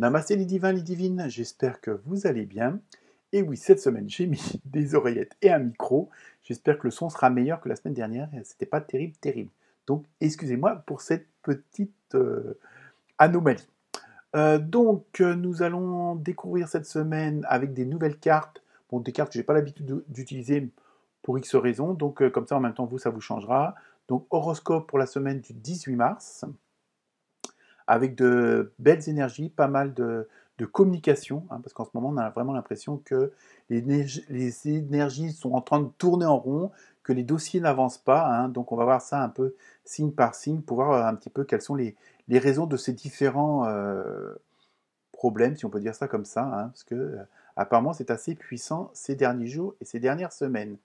Namasté les divins, les divines, j'espère que vous allez bien. Et oui, cette semaine, j'ai mis des oreillettes et un micro. J'espère que le son sera meilleur que la semaine dernière. C'était pas terrible, terrible. Donc, excusez-moi pour cette petite anomalie. Nous allons découvrir cette semaine avec des nouvelles cartes. Bon, des cartes que je n'ai pas l'habitude d'utiliser pour X raisons. Donc, comme ça, en même temps, ça vous changera. Donc, horoscope pour la semaine du 18 mars avec de belles énergies, pas mal de communication, hein, parce qu'en ce moment, on a vraiment l'impression que les énergies sont en train de tourner en rond, que les dossiers n'avancent pas, hein, donc on va voir ça un peu signe par signe pour voir un petit peu quelles sont les raisons de ces différents problèmes, si on peut dire ça comme ça, hein, parce que apparemment c'est assez puissant ces derniers jours et ces dernières semaines.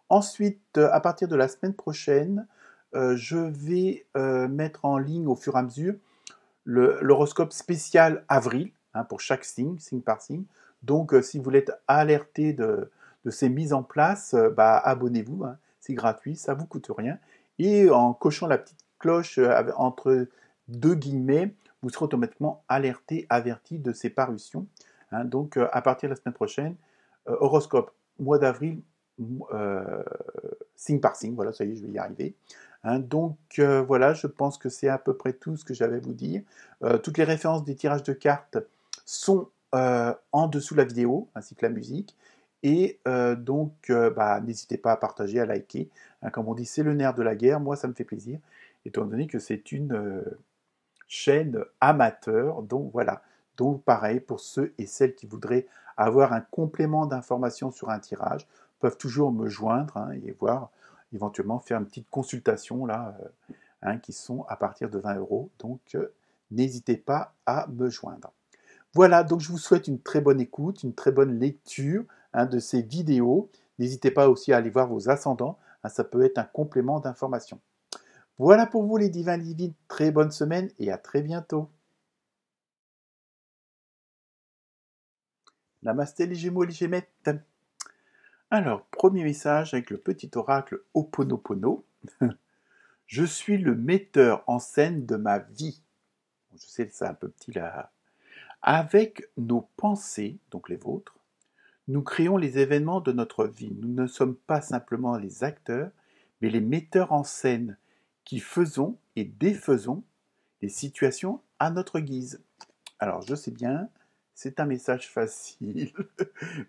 Ensuite, à partir de la semaine prochaine, je vais mettre en ligne au fur et à mesure l'horoscope spécial avril, hein, pour chaque signe, signe par signe. Donc, si vous voulez être alerté de ces mises en place, abonnez-vous, hein, c'est gratuit, ça ne vous coûte rien. Et en cochant la petite cloche entre deux guillemets, vous serez automatiquement alerté, averti de ces parutions. Hein. Donc, à partir de la semaine prochaine, horoscope mois d'avril, euh, signe par signe, voilà, ça y est, je vais y arriver. Hein, voilà, je pense que c'est à peu près tout ce que j'avais à vous dire. Toutes les références des tirages de cartes sont en dessous de la vidéo, ainsi que la musique. Et n'hésitez pas à partager, à liker. Hein, comme on dit, c'est le nerf de la guerre. Moi, ça me fait plaisir, étant donné que c'est une chaîne amateur. Donc voilà. Donc pareil, pour ceux et celles qui voudraient avoir un complément d'information sur un tirage, peuvent toujours me joindre, hein, et voir, éventuellement faire une petite consultation là, hein, qui sont à partir de 20 euros. Donc n'hésitez pas à me joindre. Voilà, donc je vous souhaite une très bonne écoute, une très bonne lecture, hein, de ces vidéos. N'hésitez pas aussi à aller voir vos ascendants, hein, ça peut être un complément d'information. Voilà pour vous les divins divines, très bonne semaine et à très bientôt. Namasté les Gémeaux et les Gémettes. Alors, premier message avec le petit oracle Ho'oponopono. Je suis le metteur en scène de ma vie. Je sais, c'est un peu petit là. Avec nos pensées, donc les vôtres, nous créons les événements de notre vie. Nous ne sommes pas simplement les acteurs, mais les metteurs en scène qui faisons et défaisons les situations à notre guise. Alors, je sais bien, c'est un message facile,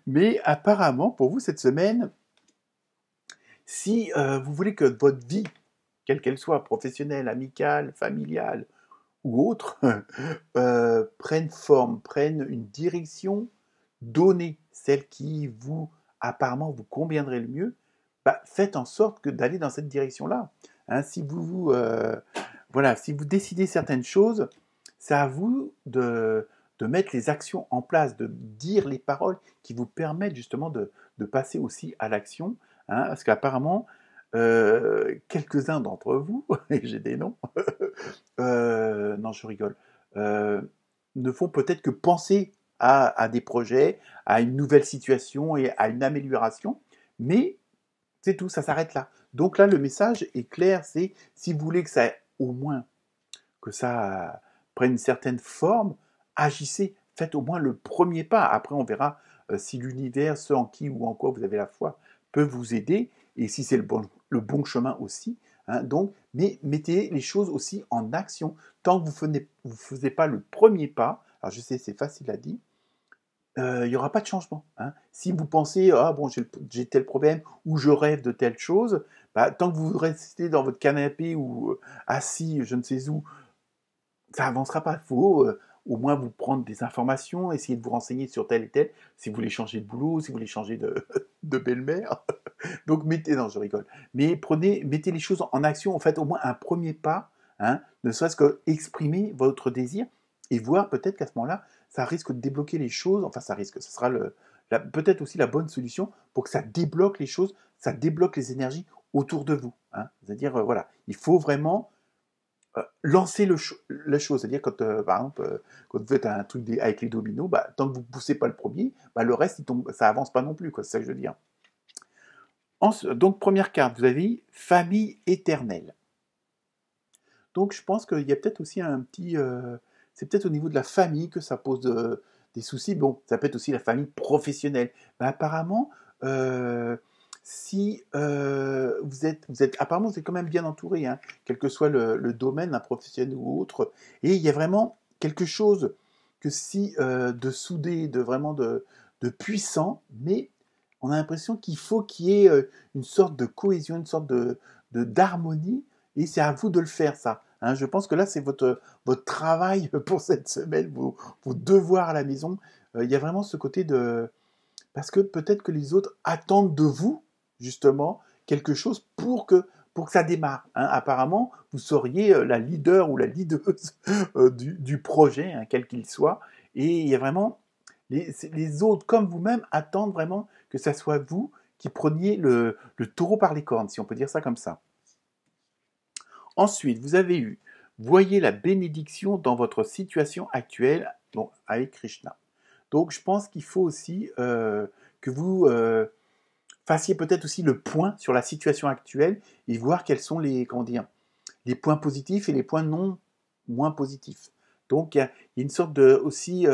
mais apparemment, pour vous, cette semaine, si vous voulez que votre vie, quelle qu'elle soit, professionnelle, amicale, familiale ou autre, prenne forme, prenne une direction donnée, celle qui vous, apparemment, vous conviendrait le mieux, faites en sorte d'aller dans cette direction-là. Hein, si vous décidez certaines choses, c'est à vous de mettre les actions en place, de dire les paroles qui vous permettent justement de passer aussi à l'action, hein, parce qu'apparemment, quelques-uns d'entre vous, et j'ai des noms, non, je rigole, euh, ne font peut-être que penser à des projets, à une nouvelle situation et à une amélioration, mais c'est tout, ça s'arrête là. Donc là, le message est clair, c'est si vous voulez que ça, au moins, que ça prenne une certaine forme, agissez, faites au moins le premier pas. Après, on verra si l'univers, ce en qui ou en quoi vous avez la foi, peut vous aider, et si c'est le bon chemin aussi. Hein. Donc, mais mettez les choses aussi en action. Tant que vous ne faisiez pas le premier pas, alors je sais, c'est facile à dire, il n'y aura pas de changement. Hein. Si vous pensez, ah bon, j'ai tel problème, ou je rêve de telle chose, tant que vous restez dans votre canapé ou assis, je ne sais où, ça avancera pas. Il faut au moins vous prendre des informations, essayer de vous renseigner sur tel et tel, si vous voulez changer de boulot, si vous voulez changer de belle-mère. Donc non, je rigole. Mais mettez les choses en action, en fait, au moins un premier pas, hein, ne serait-ce que exprimer votre désir et voir peut-être qu'à ce moment-là, ça risque de débloquer les choses. Enfin, ça risque, ce sera peut-être aussi la bonne solution pour que ça débloque les choses, ça débloque les énergies autour de vous. Hein. C'est-à-dire, voilà, il faut vraiment lancer la chose. C'est-à-dire, par exemple, quand vous faites un truc avec les dominos, tant que vous ne poussez pas le premier, le reste, ça avance pas non plus. C'est ça que je veux dire. Donc, première carte, vous avez famille éternelle. Donc, je pense qu'il y a peut-être aussi un petit c'est peut-être au niveau de la famille que ça pose des soucis. Bon, ça peut être aussi la famille professionnelle. Ben, apparemment, si apparemment vous êtes quand même bien entouré, hein, quel que soit le domaine, un professionnel ou autre. Et il y a vraiment quelque chose que si de soudé, de vraiment de puissant, mais on a l'impression qu'il faut qu'il y ait une sorte de cohésion, une sorte d'harmonie, et c'est à vous de le faire, ça. Hein. Je pense que là, c'est votre travail pour cette semaine, vos devoirs à la maison. Il y a vraiment ce côté de... Parce que peut-être que les autres attendent de vous, justement, quelque chose pour que ça démarre. Hein. Apparemment, vous seriez la leader ou la leaduse du projet, hein, quel qu'il soit. Et il y a vraiment... Les autres, comme vous-même, attendent vraiment que ça soit vous qui preniez le taureau par les cornes, si on peut dire ça comme ça. Ensuite, vous avez eu, voyez la bénédiction dans votre situation actuelle, bon, avec Krishna. Donc, je pense qu'il faut aussi que vous fassiez peut-être aussi le point sur la situation actuelle et voir quels sont les points positifs et les points non moins positifs. Donc, il y a une sorte de aussi,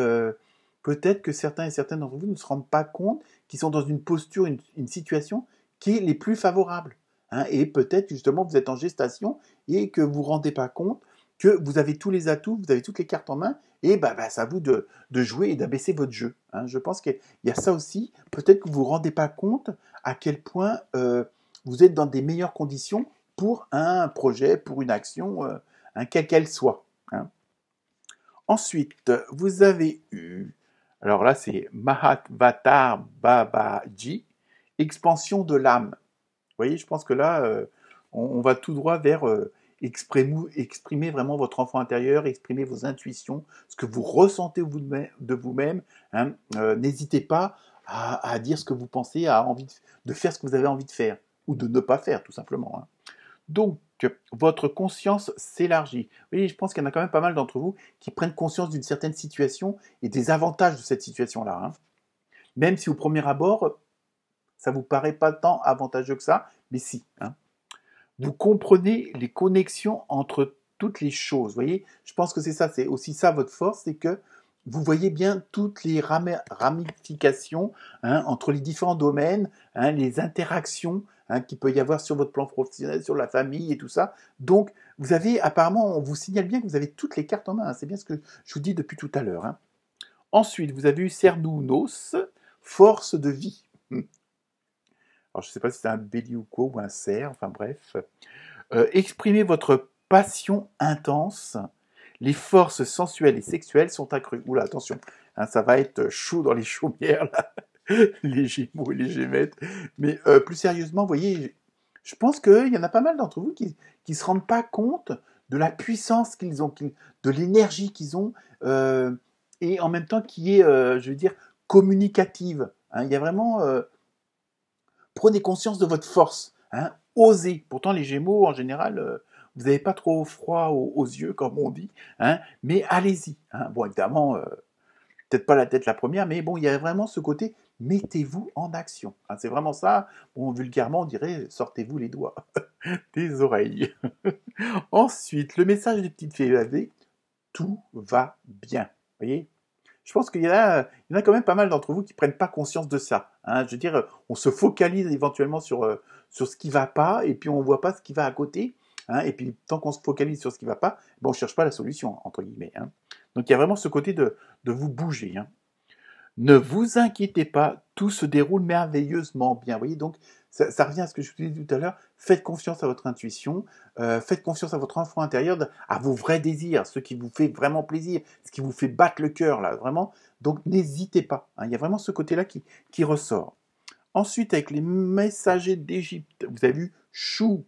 peut-être que certains et certaines d'entre vous ne se rendent pas compte qu'ils sont dans une posture, une situation qui est les plus favorables. Hein, et peut-être justement vous êtes en gestation et que vous ne vous rendez pas compte que vous avez tous les atouts, vous avez toutes les cartes en main, et c'est à vous de jouer et d'abaisser votre jeu. Hein. Je pense qu'il y a ça aussi. Peut-être que vous ne vous rendez pas compte à quel point vous êtes dans des meilleures conditions pour un projet, pour une action, quelle qu'elle soit. Hein. Ensuite, vous avez eu, alors là c'est Mahavatar Babaji, expansion de l'âme. Vous voyez, je pense que là, on va tout droit vers exprimer vraiment votre enfant intérieur, exprimer vos intuitions, ce que vous ressentez de vous-même. Hein. N'hésitez pas à dire ce que vous pensez, à envie de faire ce que vous avez envie de faire, ou de ne pas faire, tout simplement. Hein. Donc, votre conscience s'élargit. Vous voyez, je pense qu'il y en a quand même pas mal d'entre vous qui prennent conscience d'une certaine situation et des avantages de cette situation-là. Hein. Même si au premier abord, ça ne vous paraît pas tant avantageux que ça, mais si. Hein. Vous comprenez les connexions entre toutes les choses. Vous voyez, je pense que c'est ça, c'est aussi ça votre force, c'est que vous voyez bien toutes les ramifications entre les différents domaines, les interactions qu'il peut y avoir sur votre plan professionnel, sur la famille et tout ça. Donc, vous avez, apparemment, on vous signale bien que vous avez toutes les cartes en main. Hein. C'est bien ce que je vous dis depuis tout à l'heure. Hein. Ensuite, vous avez eu Cernunnos, force de vie. Alors, je ne sais pas si c'est un bélier ou quoi, ou un cerf, enfin bref. Exprimez votre passion intense. Les forces sensuelles et sexuelles sont accrues. Oula, attention, hein, ça va être chaud dans les chaumières, là. Les Gémeaux et les Gémettes. Mais plus sérieusement, vous voyez, je pense qu'il y en a pas mal d'entre vous qui ne se rendent pas compte de la puissance qu'ils ont, de l'énergie qu'ils ont, et en même temps qui est, je veux dire, communicative. Hein. Il y a vraiment... prenez conscience de votre force. Hein. Osez. Pourtant, les Gémeaux, en général, vous n'avez pas trop froid aux yeux, comme on dit. Hein, mais allez-y. Hein. Bon, évidemment, peut-être pas la tête la première, mais bon, il y a vraiment ce côté, mettez-vous en action. Hein, c'est vraiment ça. Bon, vulgairement, on dirait, sortez-vous les doigts des oreilles. Ensuite, le message des petites fées avait, tout va bien. Vous voyez, je pense qu'il y en a quand même pas mal d'entre vous qui ne prennent pas conscience de ça. Hein. Je veux dire, on se focalise éventuellement sur ce qui ne va pas, et puis on ne voit pas ce qui va à côté. Hein. Et puis, tant qu'on se focalise sur ce qui ne va pas, on ne cherche pas la solution, entre guillemets. Hein. Donc, il y a vraiment ce côté de vous bouger. Hein. Ne vous inquiétez pas, tout se déroule merveilleusement bien. Vous voyez, donc, ça revient à ce que je vous ai dit tout à l'heure. Faites confiance à votre intuition, faites confiance à votre enfant intérieur, à vos vrais désirs, ce qui vous fait vraiment plaisir, ce qui vous fait battre le cœur, là, vraiment. Donc, n'hésitez pas. Hein, il y a vraiment ce côté-là qui ressort. Ensuite, avec les messagers d'Égypte, vous avez vu Chou.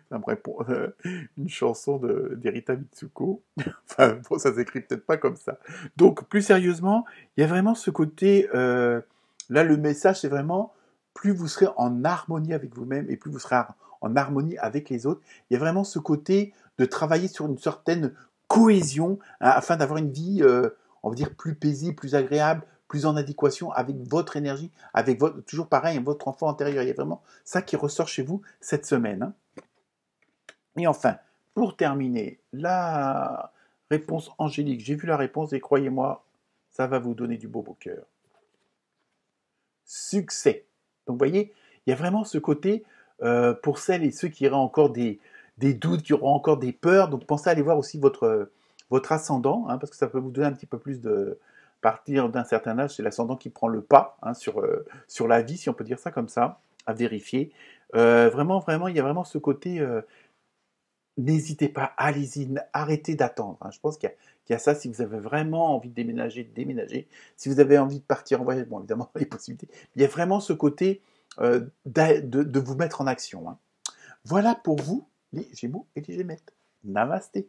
Ça me répond une chanson d'Erita Mitsuko. Enfin, bon, ça s'écrit peut-être pas comme ça. Donc, plus sérieusement, il y a vraiment ce côté... là, le message, c'est vraiment, plus vous serez en harmonie avec vous-même et plus vous serez en harmonie avec les autres. Il y a vraiment ce côté de travailler sur une certaine cohésion afin d'avoir une vie, on va dire, plus paisible, plus agréable, plus en adéquation avec votre énergie, avec toujours pareil, votre enfant intérieur. Il y a vraiment ça qui ressort chez vous cette semaine. Hein. Et enfin, pour terminer, la Réponse Angélique, j'ai vu la réponse et croyez-moi, ça va vous donner du beau au cœur. Succès. Donc, vous voyez, il y a vraiment ce côté, pour celles et ceux qui auraient encore des doutes, qui auront encore des peurs. Donc, pensez à aller voir aussi votre ascendant, hein, parce que ça peut vous donner un petit peu plus de... À partir d'un certain âge, c'est l'ascendant qui prend le pas hein, sur la vie, si on peut dire ça comme ça, à vérifier. Vraiment, vraiment, il y a vraiment ce côté... n'hésitez pas, allez-y, arrêtez d'attendre. Hein. Je pense qu'il y a ça, si vous avez vraiment envie de déménager, déménager. Si vous avez envie de partir en voyage, bon, évidemment, les possibilités. Il y a vraiment ce côté de vous mettre en action. Hein. Voilà pour vous, les Gémeaux et les Gémettes. Namasté.